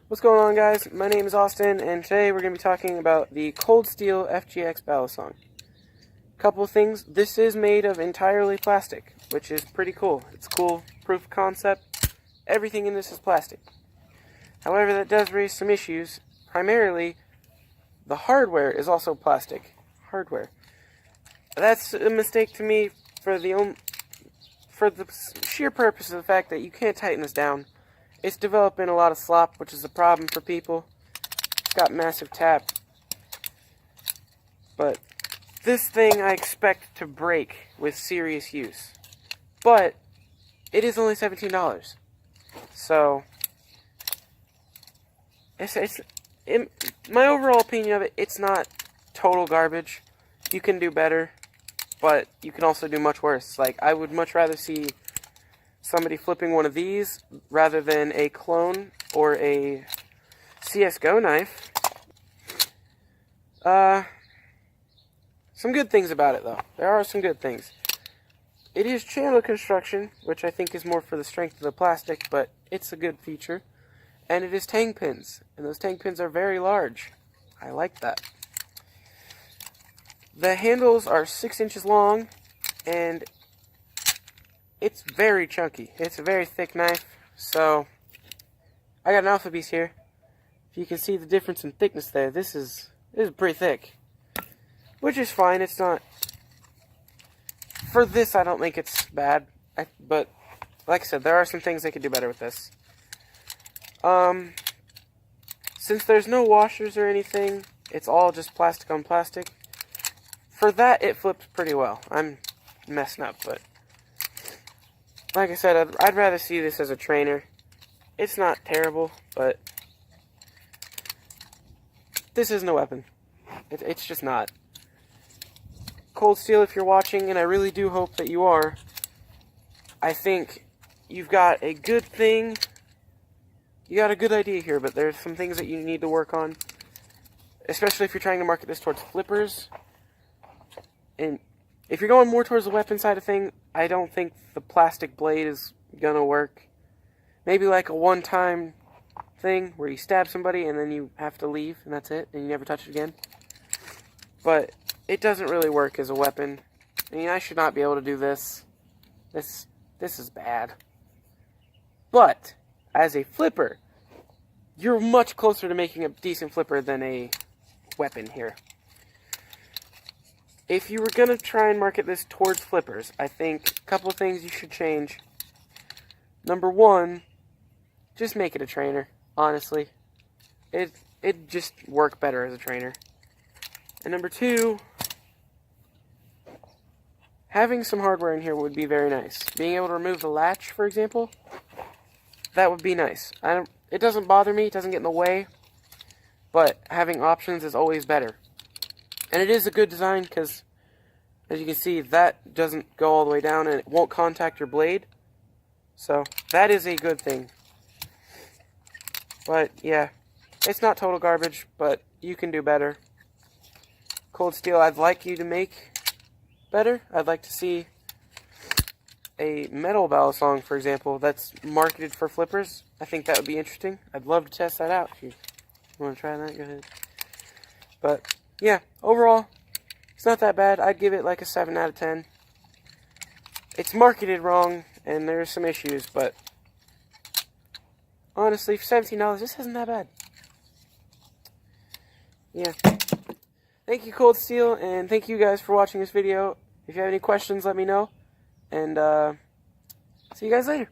What's going on, guys? My name is Austin, and today we're going to be talking about the Cold Steel FGX Balisong. Couple of things. This is made of entirely plastic, which is pretty cool. It's cool proof of concept. Everything in this is plastic. However, that does raise some issues. Primarily, the hardware is also plastic. Hardware. That's a mistake to me for the sheer purpose of the fact that you can't tighten this down. It's developing a lot of slop, which is a problem for people. It's got massive tap. But this thing I expect to break with serious use. But it is only $17. So in my overall opinion of it, it's not total garbage. You can do better, but you can also do much worse. Like, I would much rather see somebody flipping one of these rather than a clone or a CSGO knife. Some good things about it, though. There are some good things. It is channel construction, which I think is more for the strength of the plastic, but it's a good feature. And it is tang pins, and those tang pins are very large. I like that. The handles are 6 inches long, and it's very chunky. It's a very thick knife, so I got an Alpha Beast here. If you can see the difference in thickness there, this is pretty thick, which is fine. It's not, for this I don't think it's bad, but like I said, there are some things they could do better with this. Since there's no washers or anything, it's all just plastic on plastic. For that, it flips pretty well. I'm messing up, but like I said, I'd rather see this as a trainer. It's not terrible, but this isn't a weapon. It's just not. Cold Steel, if you're watching, and I really do hope that you are, I think you've got a good thing. You got a good idea here, but there's some things that you need to work on, especially if you're trying to market this towards flippers. And if you're going more towards the weapon side of thing, I don't think the plastic blade is gonna work. Maybe like a one-time thing where you stab somebody and then you have to leave and that's it, and you never touch it again. But it doesn't really work as a weapon. I mean, I should not be able to do this. This is bad. But as a flipper, you're much closer to making a decent flipper than a weapon here. If you were going to try and market this towards flippers, I think a couple of things you should change. Number one, just make it a trainer, honestly. It'd just work better as a trainer. And number two, having some hardware in here would be very nice. Being able to remove the latch, for example, that would be nice. It doesn't bother me, it doesn't get in the way, but having options is always better. And it is a good design because, as you can see, that doesn't go all the way down and it won't contact your blade. So, that is a good thing. But, yeah, it's not total garbage, but you can do better. Cold Steel, I'd like you to make better. I'd like to see a metal Balisong, for example, that's marketed for flippers. I think that would be interesting. I'd love to test that out. If you want to try that, go ahead. But yeah, overall, it's not that bad. I'd give it like a 7 out of 10. It's marketed wrong, and there's some issues, but honestly, for $17, this isn't that bad. Yeah. Thank you, Cold Steel, and thank you guys for watching this video. If you have any questions, let me know, and see you guys later.